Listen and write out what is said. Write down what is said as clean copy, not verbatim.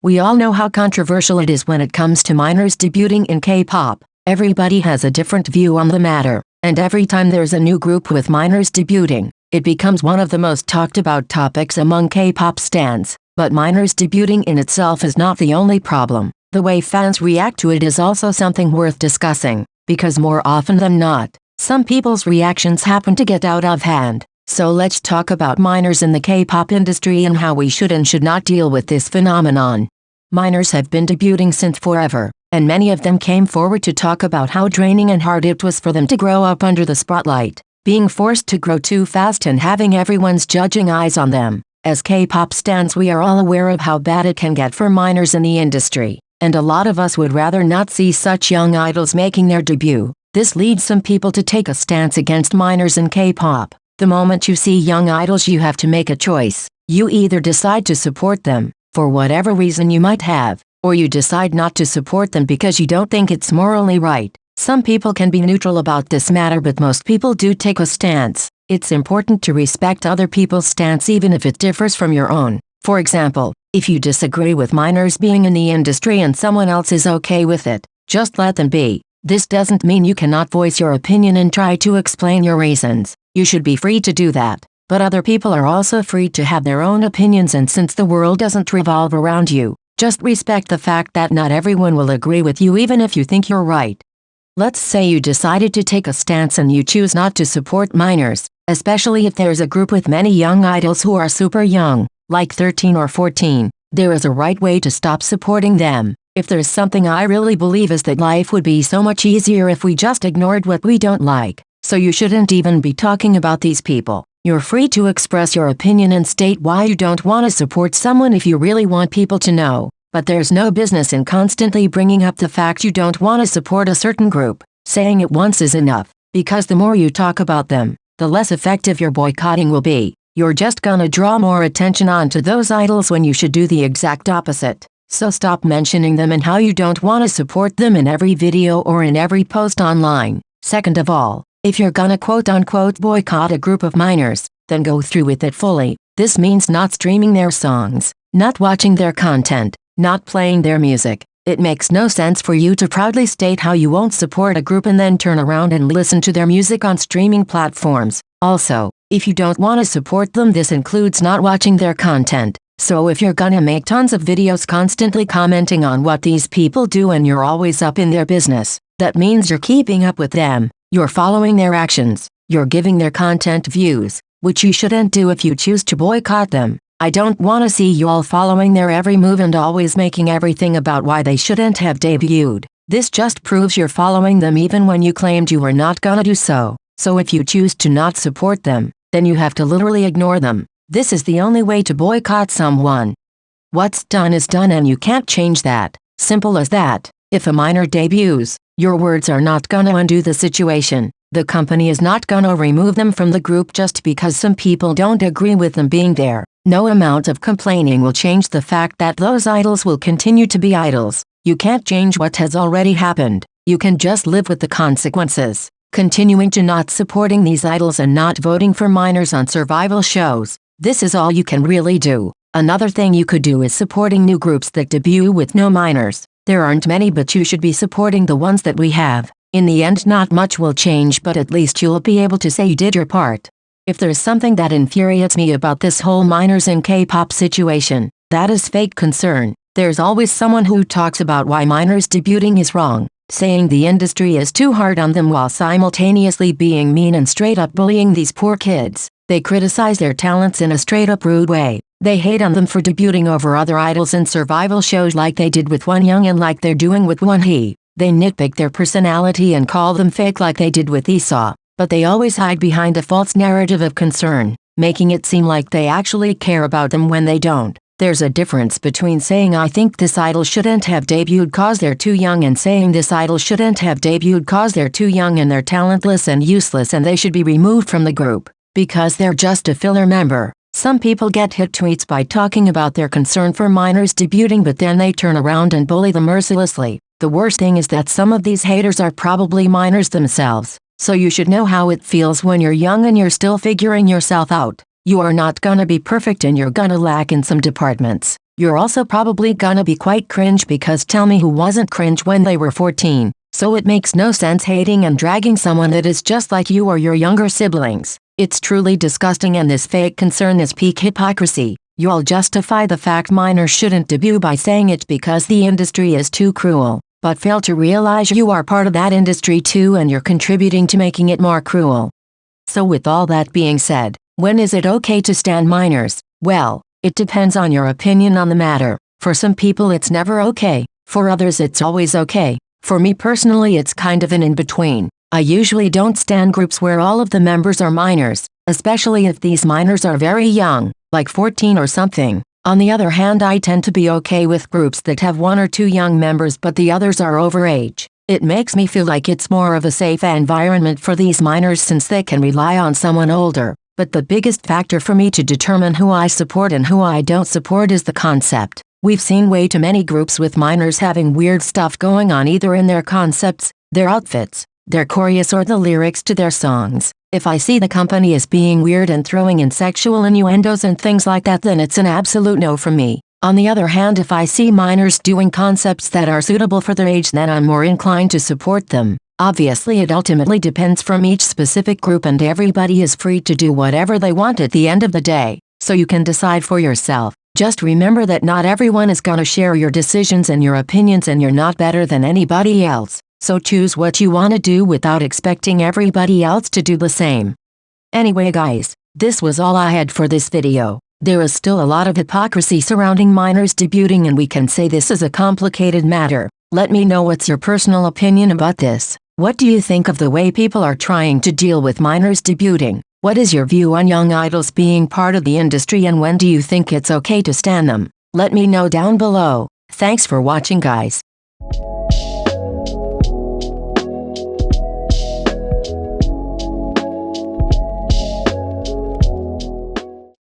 We all know how controversial it is when it comes to minors debuting in K-pop. Everybody has a different view on the matter, and every time there's a new group with minors debuting, it becomes one of the most talked about topics among K-pop stans. But minors debuting in itself is not the only problem. The way fans react to it is also something worth discussing, because more often than not, some people's reactions happen to get out of hand. So let's talk about minors in the K-pop industry and how we should and should not deal with this phenomenon. Minors have been debuting since forever, and many of them came forward to talk about how draining and hard it was for them to grow up under the spotlight, being forced to grow too fast and having everyone's judging eyes on them. As K-pop stans, we are all aware of how bad it can get for minors in the industry, and a lot of us would rather not see such young idols making their debut. This leads some people to take a stance against minors in K-pop. The moment you see young idols, you have to make a choice. You either decide to support them, for whatever reason you might have, or you decide not to support them because you don't think it's morally right. Some people can be neutral about this matter, but most people do take a stance. It's important to respect other people's stance even if it differs from your own. For example, if you disagree with minors being in the industry and someone else is okay with it, just let them be. This doesn't mean you cannot voice your opinion and try to explain your reasons. You should be free to do that. But other people are also free to have their own opinions, and since the world doesn't revolve around you, just respect the fact that not everyone will agree with you even if you think you're right. Let's say you decided to take a stance and you choose not to support minors, especially if there's a group with many young idols who are super young, like 13 or 14. There is a right way to stop supporting them. If there's something I really believe is that life would be so much easier if we just ignored what we don't like. So you shouldn't even be talking about these people. You're free to express your opinion and state why you don't want to support someone if you really want people to know. But there's no business in constantly bringing up the fact you don't want to support a certain group. Saying it once is enough, because the more you talk about them, the less effective your boycotting will be. You're just gonna draw more attention onto those idols when you should do the exact opposite. So stop mentioning them and how you don't want to support them in every video or in every post online. Second of all, if you're gonna quote-unquote boycott a group of minors, then go through with it fully. This means not streaming their songs, not watching their content, not playing their music. It makes no sense for you to proudly state how you won't support a group and then turn around and listen to their music on streaming platforms. Also, if you don't want to support them, this includes not watching their content. So if you're gonna make tons of videos constantly commenting on what these people do and you're always up in their business, that means you're keeping up with them. You're following their actions. You're giving their content views, which you shouldn't do if you choose to boycott them. I don't want to see you all following their every move and always making everything about why they shouldn't have debuted. This just proves you're following them even when you claimed you were not gonna do so. So if you choose to not support them, then you have to literally ignore them. This is the only way to boycott someone. What's done is done and you can't change that. Simple as that. If a minor debuts, your words are not gonna undo the situation. The company is not gonna remove them from the group just because some people don't agree with them being there. No amount of complaining will change the fact that those idols will continue to be idols. You can't change what has already happened. You can just live with the consequences. Continuing to not supporting these idols and not voting for minors on survival shows. This is all you can really do. Another thing you could do is supporting new groups that debut with no minors. There aren't many, but you should be supporting the ones that we have. In the end, not much will change, but at least you'll be able to say you did your part. If there's something that infuriates me about this whole minors in K-pop situation, that is fake concern. There's always someone who talks about why minors debuting is wrong, saying the industry is too hard on them while simultaneously being mean and straight up bullying these poor kids. They criticize their talents in a straight up rude way. They hate on them for debuting over other idols in survival shows like they did with One Young and like they're doing with One He. They nitpick their personality and call them fake like they did with Esau. But they always hide behind a false narrative of concern, making it seem like they actually care about them when they don't. There's a difference between saying I think this idol shouldn't have debuted cause they're too young and saying this idol shouldn't have debuted cause they're too young and they're talentless and useless and they should be removed from the group, because they're just a filler member. Some people get hit tweets by talking about their concern for minors debuting, but then they turn around and bully them mercilessly. The worst thing is that some of these haters are probably minors themselves, so you should know how it feels when you're young and you're still figuring yourself out. You are not gonna be perfect and you're gonna lack in some departments. You're also probably gonna be quite cringe, because tell me who wasn't cringe when they were 14. So it makes no sense hating and dragging someone that is just like you or your younger siblings. It's truly disgusting, and this fake concern is peak hypocrisy. You'll justify the fact minors shouldn't debut by saying it's because the industry is too cruel, but fail to realize you are part of that industry too and you're contributing to making it more cruel. So with all that being said, when is it okay to stan minors? Well, it depends on your opinion on the matter. For some people it's never okay, for others it's always okay. For me personally it's kind of an in-between. I usually don't stan groups where all of the members are minors, especially if these minors are very young, like 14 or something. On the other hand, I tend to be okay with groups that have 1 or 2 young members but the others are over age. It makes me feel like it's more of a safe environment for these minors since they can rely on someone older. But the biggest factor for me to determine who I support and who I don't support is the concept. We've seen way too many groups with minors having weird stuff going on, either in their concepts, their outfits, their choreos, or the lyrics to their songs. If I see the company as being weird and throwing in sexual innuendos and things like that, then it's an absolute no from me. On the other hand, if I see minors doing concepts that are suitable for their age, then I'm more inclined to support them. Obviously it ultimately depends from each specific group and everybody is free to do whatever they want at the end of the day, so you can decide for yourself. Just remember that not everyone is gonna share your decisions and your opinions, and you're not better than anybody else. So choose what you want to do without expecting everybody else to do the same. Anyway guys, this was all I had for this video. There is still a lot of hypocrisy surrounding minors debuting, and we can say this is a complicated matter. Let me know what's your personal opinion about this. What do you think of the way people are trying to deal with minors debuting? What is your view on young idols being part of the industry, and when do you think it's okay to stan them? Let me know down below. Thanks for watching guys.